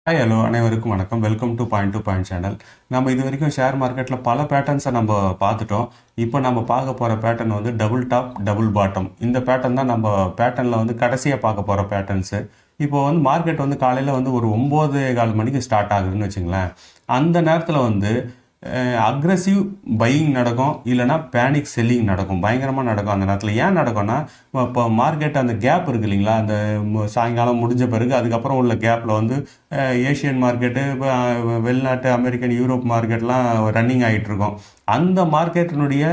Hi hello அனைவருக்கும் வணக்கம். Welcome to point to point channel. நம்ம இது வரைக்கும் ஷேர் மார்க்கெட்டில் பல பேட்டர்ன்ஸை நம்ம பார்த்துட்டோம். இப்போ நம்ம பார்க்க போகிற பேட்டர்ன் வந்து டபுள் டாப் டபுள் பாட்டம். இந்த பேட்டர்ன் தான் நம்ம பேட்டர்னில் வந்து கடைசியாக பார்க்க போகிற பேட்டர்ன்ஸு. இப்போ வந்து மார்க்கெட் வந்து காலையில் வந்து ஒரு 9:15 மணிக்கு ஸ்டார்ட் ஆகுதுன்னு வச்சுங்களேன். அந்த நேரத்தில் வந்து அக்ரெசிவ் பையிங் நடக்கும், இல்லைனா பேனிக் செல்லிங் நடக்கும், பயங்கரமாக நடக்கும். அந்த நேரத்தில் ஏன் நடக்கும்னா, இப்போ மார்க்கெட் அந்த கேப் இருக்குது இல்லைங்களா, அந்த சாயங்காலம் முடிஞ்ச பிறகு அதுக்கப்புறம் உள்ள கேப்பில் வந்து ஏஷியன் மார்க்கெட்டு, வெளிநாட்டு அமெரிக்கன் யூரோப் மார்க்கெட்லாம் ரன்னிங் ஆகிட்டு இருக்கும். அந்த மார்க்கெட்டினுடைய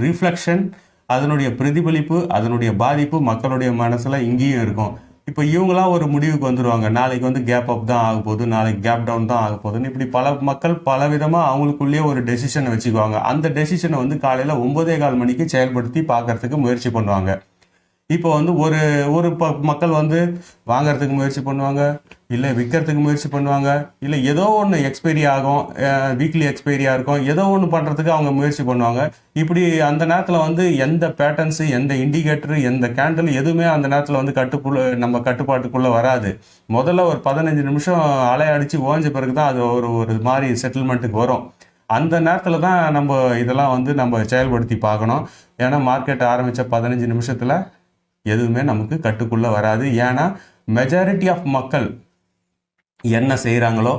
ரிஃப்ளெக்ஷன், அதனுடைய பிரதிபலிப்பு, அதனுடைய பாதிப்பு மக்களுடைய மனசில் இங்கேயும் இருக்கும். இப்போ இவங்களாம் ஒரு முடிவுக்கு வந்துடுவாங்க, நாளைக்கு வந்து கேப் அப் தான் ஆக போகுது, நாளைக்கு கேப் டவுன் தான் ஆக போகுதுன்னு. இப்படி பல மக்கள் பல விதமாக அவங்களுக்குள்ளேயே ஒரு டெசிஷனை வச்சுக்குவாங்க. அந்த டெசிஷனை வந்து காலையில் 9:15 மணிக்கு செயல்படுத்தி பார்க்கறதுக்கு முயற்சி பண்ணுவாங்க. இப்போ வந்து ஒரு ஒரு மக்கள் வந்து வாங்கறதுக்கு முயற்சி பண்ணுவாங்க, இல்லை விற்கிறதுக்கு முயற்சி பண்ணுவாங்க, இல்லை ஏதோ ஒன்று எக்ஸ்பைரி ஆகும், வீக்லி எக்ஸ்பைரியாக இருக்கும், ஏதோ ஒன்று பண்ணுறதுக்கு அவங்க முயற்சி பண்ணுவாங்க. இப்படி அந்த நேரத்தில் வந்து எந்த பேட்டர்ன்ஸு, எந்த இண்டிகேட்டரு, எந்த கேண்டில் எதுவுமே அந்த நேரத்தில் வந்து நம்ம கட்டுப்பாட்டுக்குள்ளே வராது. முதல்ல ஒரு 15 நிமிஷம் அலையடிச்சு ஓஞ்ச பிறகு தான் அது ஒரு ஒரு மாதிரி செட்டில்மெண்ட்டுக்கு வரும். அந்த நேரத்தில் தான் நம்ம இதெல்லாம் வந்து நம்ம செயல்படுத்தி பார்க்கணும். ஏன்னா மார்க்கெட் ஆரம்பித்த 15 நிமிஷத்தில் எதுவுமே நமக்கு கட்டுக்குள்ளே வராது. ஏன்னா மெஜாரிட்டி ஆஃப் மக்கள் என்ன செய்கிறாங்களோ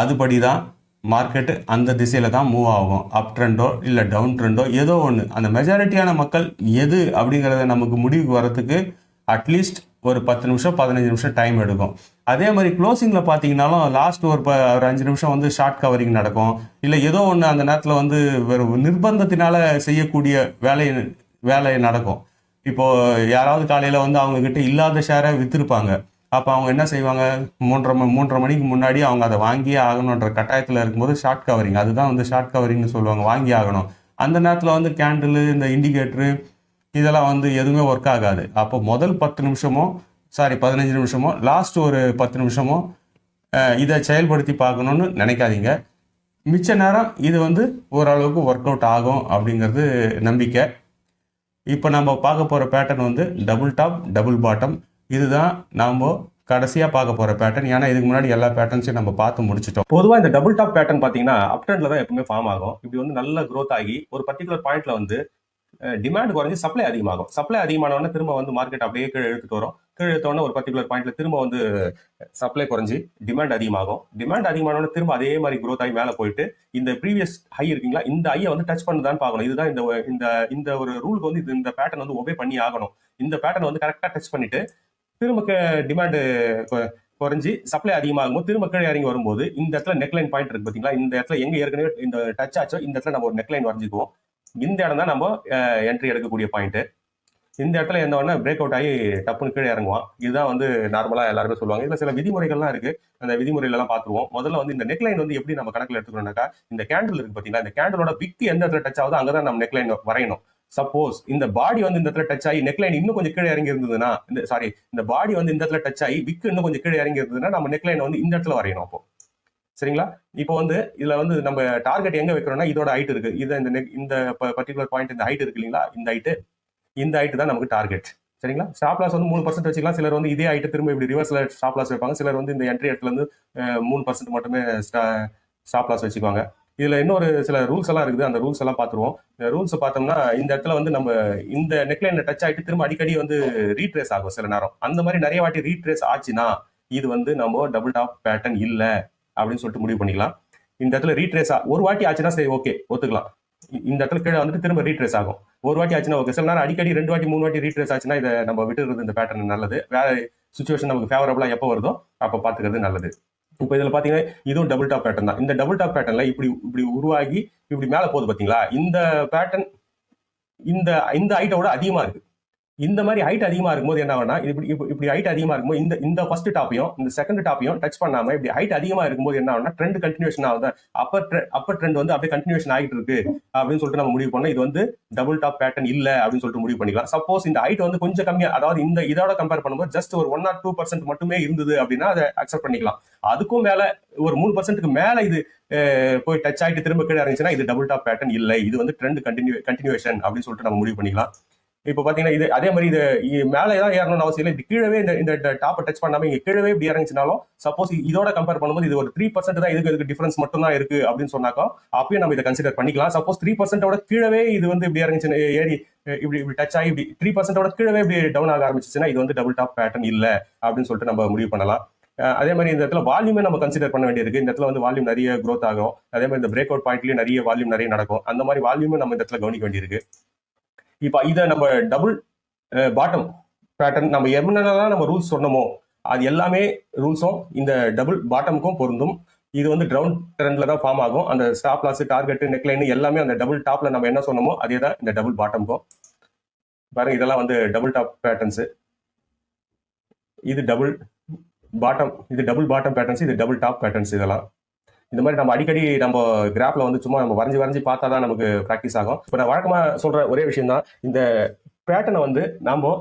அதுபடி தான் மார்க்கெட்டு அந்த திசையில் தான் மூவ் ஆகும். அப் ட்ரெண்டோ இல்லை டவுன் ட்ரெண்டோ ஏதோ ஒன்று. அந்த மெஜாரிட்டியான மக்கள் எது அப்படிங்கிறத நமக்கு முடிவுக்கு வரத்துக்கு அட்லீஸ்ட் ஒரு 10 நிமிஷம் 15 நிமிஷம் டைம் எடுக்கும். அதே மாதிரி க்ளோசிங்கில் பார்த்தீங்கன்னாலும் லாஸ்ட் ஒரு 5 நிமிஷம் வந்து ஷார்ட் கவரிங் நடக்கும், இல்லை ஏதோ ஒன்று அந்த நேரத்தில் வந்து வெறும் நிர்பந்தத்தினால செய்யக்கூடிய வேலை நடக்கும். இப்போ யாராவது காலையில் வந்து அவங்க கிட்ட இல்லாத ஷேரை விற்றுருப்பாங்க. அப்போ அவங்க என்ன செய்வாங்க, 3:30 மணிக்கு முன்னாடி அவங்க அதை வாங்கியே ஆகணுன்ற கட்டாயத்தில் இருக்கும்போது ஷார்ட் கவரிங், அதுதான் வந்து ஷார்ட் கவரிங்னு சொல்லுவாங்க, வாங்கி ஆகணும். அந்த நேரத்தில் வந்து கேண்டில், இந்த இண்டிகேட்டரு இதெல்லாம் வந்து எதுவுமே ஒர்க் ஆகாது. அப்போ முதல் 15 நிமிஷமோ லாஸ்ட் ஒரு 10 நிமிஷமோ இதை செயல்படுத்தி பார்க்கணுன்னு நினைக்காதீங்க. மிச்ச நேரம் இது வந்து ஓரளவுக்கு ஒர்க் அவுட் ஆகும் அப்படிங்கிறது நம்பிக்கை. இப்போ நம்ம பார்க்க போகிற பேட்டர்ன் வந்து டபுள் டாப் டபுள் பாட்டம். இதுதான் நாம் கடைசியாக பார்க்க போகிற பேட்டர்ன். ஏன்னா இதுக்கு முன்னாடி எல்லா பேட்டர்ன்ஸையும் நம்ம பார்த்து முடிச்சிட்டோம். பொதுவாக இந்த டபுள் டாப் பேட்டர்ன் பார்த்தீங்கன்னா அப் ட்ரெண்டில் தான் எப்பவுமே ஃபார்ம் ஆகும். இப்படி வந்து நல்ல க்ரோத் ஆகி ஒரு பர்டிகுலர் பாயிண்ட்ல வந்து டிமாண்ட் குறைஞ்சி சப்ளை அதிகமாகும். சப்ளை அதிகமானவொடனே திரும்ப வந்து மார்க்கெட் அப்படியே கீழே இழுத்துட்டு வரும். கீழே இழுத்தோடனே ஒரு பர்டிகுலர் பாயிண்ட்ல திரும்ப வந்து சப்ளை குறைஞ்சி டிமாண்ட் அதிகமாகும். டிமாண்ட் அதிகமானவொடனே திரும்ப அதே மாதிரி க்ரோத் ஆகி மேலே போயிட்டு இந்த ப்ரீவியஸ் ஹை இருக்குங்களா, இந்த ஹையை வந்து டச் பண்ணுதான்னு பார்க்கணும். இதுதான் இந்த இந்த இந்த ஒரு ரூலுக்கு வந்து இந்த பேட்டர்ன் வந்து ஒபே பண்ணி ஆகணும். இந்த பேட்டர்ன் வந்து கரெக்டாக டச் பண்ணிட்டு திரும்ப டிமாண்டு குறைஞ்சி சப்ளை அதிகமாகும் போது திரும்ப கீழே இறங்கி வரும்போது இந்த இடத்துல நெக்லைன் பாயிண்ட் இருக்கு பார்த்தீங்களா, இந்த இடத்துல எங்க ஏற்கனவே இந்த டச் ஆச்சோ இந்த இடத்துல நம்ம ஒரு நெக்லைன் வரைஞ்சிக்குவோம். இந்த இடம் தான் நம்ம என்ட்ரி எடுக்கக்கூடிய பாயிண்ட். இந்த இடத்துல எந்த உடனே பிரேக் அவுட் ஆகி டப்புன்னு கீழே இறங்குவான். இதுதான் வந்து நார்மலா எல்லாருமே சொல்லுவாங்க. இதுல சில விதிமுறைகள்லாம் இருக்கு, அந்த விதிமுறைகள் எல்லாம் பார்த்துருவோம். முதல்ல வந்து இந்த நெக்லைன் வந்து எப்படி நம்ம கணக்கில் எடுத்துக்கணும்னாக்கா, இந்த கேண்டில் இருக்கு பார்த்தீங்களா, இந்த கேண்டிலோட விக் எந்த இடத்துல டச் ஆகுதோ அங்கதான் நம்ம நெக்லைன் வரையணும். சப்போஸ் இந்த பாடி வந்து இந்த இடத்துல டச் ஆகி நெக்லைன் இன்னும் கொஞ்சம் கீழே இறங்கி இருந்ததுன்னா, இந்த பாடி வந்து இந்த இடத்துல டச் ஆகி விக் இன்னும் கொஞ்சம் கீழே இறங்கி இருந்ததுன்னா நம்ம நெக்லைன் வந்து இந்த இடத்துல வரையணும். அப்போ சரிங்களா. இப்போ வந்து இதுல வந்து நம்ம டார்கெட் எங்க வைக்கிறோம்னா, இதோட ஹைட் இருக்கு, இது இந்த பர்டிகுலர் பாயிண்ட், இந்த ஹைட் இருக்கு இல்லைங்களா, இந்த ஹைட் தான் நமக்கு டார்கெட். சரிங்களா. ஸ்டாப் லாஸ் வந்து 3% வச்சுக்கலாம். சிலர் வந்து இதே ஹைட் திரும்ப இப்படி ரிவர்ஸ்ல ஸ்டாப் லாஸ் வைப்பாங்க. சிலர் வந்து இந்த என்ட்ரி இடத்துல இருந்து 3% மட்டுமே ஸ்டாப் லாஸ் வச்சுக்குவாங்க. இதுல இன்னொரு சில ரூல்ஸ் எல்லாம் இருக்குது, அந்த ரூல்ஸ் எல்லாம் பார்த்துருவோம். ரூல்ஸ் பார்த்தோம்னா இந்த இடத்துல வந்து நம்ம இந்த நெக்லைன்ல டச் ஆகிட்டு திரும்ப அடிக்கடி வந்து ரீட்ரேஸ் ஆகும் சில நேரம். அந்த மாதிரி நிறைய வாட்டி ரீட்ரேஸ் ஆச்சுன்னா இது வந்து நம்ம டபுள் டாப் பேட்டர்ன் இல்லை அப்படின்னு சொல்லிட்டு முடிவு பண்ணிக்கலாம். இந்த இடத்துல ரீட்ரேஸ் ஒரு வாட்டி ஆச்சுன்னா சரி, ஓகே, ஒத்துக்கலாம். இந்த இடத்துல கீழே வந்துட்டு திரும்ப ரீட்ரேஸ் ஆகும். ஒரு வாட்டி ஆச்சுன்னா ஓகே. சில நேரம் அடிக்கடி 2 வாட்டி 3 வாட்டி ரீட்ரேஸ் ஆச்சுன்னா இதை நம்ம விட்டுறது, இந்த பேட்டர்ன் நல்லது. வேற சுச்சுவேஷன் நமக்கு ஃபேவரபிளா எப்போ வருதோ அப்போ பார்த்துக்கிறது நல்லது. இப்போ இதில் பார்த்தீங்கன்னா இதுவும் டபுள் டாப் பேட்டர்ன் தான். இந்த டபுள் டாப் பேட்டர்ல இப்படி உருவாகி இப்படி மேலே போகுது பார்த்தீங்களா, இந்த பேட்டர்ன் இந்த ஹைட்டோட அதிகமா இருக்கு. இந்த மாதிரி ஹைட் அதிகமா இருக்கும்போது என்ன ஆகும்னா, இப்படி ஹைட் அதிகமா இருக்கும்போது இந்த ஃபர்ஸ்ட் டாப்பையும் இந்த செகண்ட் டாப்பையும் டச் பண்ணாம இப்படி ஹைட் அதிகமா இருக்கும்போது என்ன ஆகும்னா, ட்ரெண்ட் கண்டினியூஷன் ஆகுது. அப்பர் ட்ரெண்ட் வந்து அப்படியே கண்டினியூஷன் ஆகிட்டு இருக்கு அப்படின்னு சொல்லிட்டு நம்ம முடிவு பண்ணோம். இது வந்து டபுள் டாப் பேட்டர்ன் இல்ல அப்படின்னு சொல்லிட்டு முடிவு பண்ணிக்கலாம். சப்போஸ் இந்த ஹைட் வந்து கொஞ்சம் கம்மியா, அதாவது இதோட கம்பேர் பண்ணும்போது ஜஸ்ட் ஒரு 1 or 2% மட்டுமே இருந்தது அப்படின்னா அதை அக்செப்ட் பண்ணிக்கலாம். அதுக்கும் மேல ஒரு 3%க்கு மேல இது போய் டச் ஆகிட்டு திரும்ப கீழே இறங்கிச்சுன்னா இது டபுள் டாப் பேட்டர்ன் இல்லை, இது வந்து ட்ரெண்ட் கண்டினியூஷன் அப்படின்னு சொல்லிட்டு நம்ம முடிவு பண்ணிக்கலாம். இப்போ பாத்தீங்கன்னா இது அதே மாதிரி இது மேல ஏதாவது ஏறணும்னு அவசியம் இல்லை. இது கீழவே இந்த டாப்பை டச் பண்ணாம இங்க கீழவே இப்படி இறங்கிச்சுனாலும் சப்போஸ் இதோட கம்பேர் பண்ணும்போது இது ஒரு 3% தான் இதுக்கு டிஃபரன்ஸ் மட்டும் தான் இருக்கு அப்படின்னு சொன்னாக்கா அப்பயும் நம்ம இதை கன்சிடர் பண்ணிக்கலாம். சப்போஸ் 3%ஓட கீழவே இது வந்து இப்படி இறங்கிச்சு ஏறி இப்படி இப்படி டச் ஆகி இப்படி 3%ஓட கீழவே இப்படி டவுன் ஆக ஆரம்பிச்சுன்னா இது வந்து டபுள் டாப் பேட்டர்ன் இல்ல அப்படின்னு சொல்லிட்டு நம்ம முடிவு பண்ணலாம். அதே மாதிரி இந்த இடத்துல வால்யூமே நம்ம கன்சிடர் பண்ண வேண்டியிருக்கு. இந்த இடத்துல வந்து வால்யூம் நிறைய க்ரோத் ஆகும். அதே மாதிரி இந்த பிரேக் அவுட் பாயிண்ட்லயும் நிறைய வால்யூம் நிறைய நடக்கும். அந்த மாதிரி வால்யூமே நம்ம இந்த இடத்துல கவனிக்க வேண்டியிருக்கு. இப்போ இதை நம்ம டபுள் பாட்டம் பேட்டர்ன் நம்ம என்னென்னலாம் நம்ம ரூல்ஸ் சொன்னோமோ அது எல்லாமே ரூல்ஸும் இந்த டபுள் பாட்டமுக்கும் பொருந்தும். இது வந்து கிரவுண்ட் ட்ரெண்ட்ல தான் ஃபார்ம் ஆகும். அந்த ஸ்டாப் லாஸ், டார்கெட், நெக்லைன் எல்லாமே அந்த டபுள் டாப்ல நம்ம என்ன சொன்னோமோ அதே தான் இந்த டபுள் பாட்டமுக்கும். பாருங்க, இதெல்லாம் வந்து டபுள் டாப் பேட்டர்ன்ஸ். இது டபுள் பாட்டம், இது டபுள் பாட்டம் பேட்டர்ன்ஸ், இது டபுள் டாப் பேட்டர்ன்ஸ். இதெல்லாம் இந்த மாதிரி நம்ம அடிக்கடி நம்ம கிராஃப்ல வந்து சும்மா நம்ம வரைஞ்சி பார்த்தா தான் நமக்கு ப்ராக்டிஸ் ஆகும். இப்போ நான் வழக்கமாக சொல்ற ஒரே விஷயம் தான், இந்த பேட்டர்னை வந்து நம்ம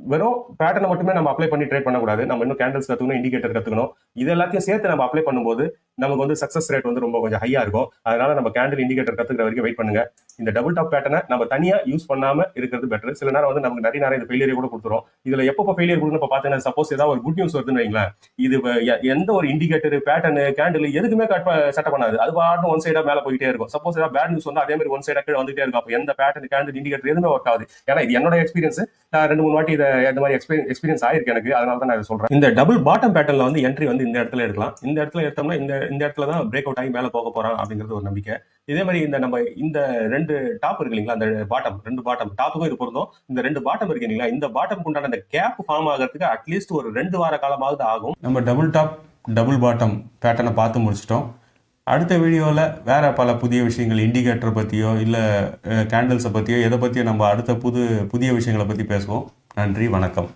வெறும் பேட்டர்னை மட்டுமே நம்ம அப்ளை பண்ணி ட்ரேட் பண்ணக்கூடாது. நம்ம இன்னும் கேண்டல்ஸ் கற்றுக்கணும், இண்டிகேட்டர் கற்றுக்கணும். இது எல்லாத்தையும் சேர்த்து நம்ம அப்ளை பண்ணும்போது நமக்கு வந்து சக்ஸஸ் ரேட் வந்து ரொம்ப கொஞ்சம் ஹையா இருக்கும். அதனால நம்ம கேண்டில், இண்டிகேட்டர் கற்றுக்கிற வரைக்கும் வெயிட் பண்ணுங்க. இந்த டபுள் டாப் பேட்டர்னை நம்ம தனியா யூஸ் பண்ணாம இருக்கிறது பெட்டர். சில நேரம் வந்து நமக்கு நிறைய இது ஃபெயிலியர் கூட கொடுத்துரும். இதுல எப்போ ஃபெயிலியர் கொடுன்னு இப்போ பார்த்தீங்கன்னா, சப்போஸ் ஏதாவது ஒரு குட் நியூஸ் வருதுன்னு வைங்களேன், இது எந்த ஒரு இண்டிகேட்டர், பேட்டர்னு, கேண்டில் எதுக்குமே செட்டப் பண்ணாது. அது பாட்டு ஒன் சைடா மேலே போயிட்டே இருக்கும். சப்போஸ் ஏதாவது பேட் நியூஸ் வந்து அதே மாதிரி ஒன் சைடா கீழே வந்துட்டே இருக்கும். அப்போ எந்த பேட்டர்ன், கேண்டில், இண்டிகேட்டர் எதுவுமே ஒர்க் ஆகுது. ஏன்னா இது என்னோட எக்ஸ்பீரியன்ஸ். நான் 2-3 வாட்டி இதை இந்த மாதிரி எக்ஸ்பீரியன்ஸ் ஆயிருக்கு எனக்கு. அதனால தான் நான் சொல்றேன். இந்த டபுள் பாட்டம் பேட்டர்ன்ல வந்து என்ட்ரி வந்து இந்த இடத்துல எடுக்கலாம். இந்த இடத்துல எடுத்தோம்னா இந்த இடத்துல தான் பிரேக் அவுட் ஆகி மேலே போக போறான் அப்படிங்கிறது ஒரு நம்பிக்கை. இதே மாதிரி இந்த 2 டாப் இருக்கு இல்லைங்களா, அந்த பாட்டம், 2 பாட்டம் டாப்புக்கும் இது பொருந்தும். இந்த 2 பாட்டம் இருக்கு இல்லைங்களா, இந்த பாட்டம் உண்டான அந்த கேப் ஃபார்ம் ஆகிறதுக்கு அட்லீஸ்ட் ஒரு 2 வார காலமாவது ஆகும். நம்ம டபுள் டாப் டபுள் பாட்டம் பேட்டர்னை பார்த்து முடிச்சிட்டோம். அடுத்த வீடியோவில் வேற பல புதிய விஷயங்கள், இண்டிகேட்டரை பற்றியோ இல்லை கேண்டில்ஸை பற்றியோ எதை பற்றியோ நம்ம அடுத்த புதிய விஷயங்களை பற்றி பேசுவோம். நன்றி, வணக்கம்.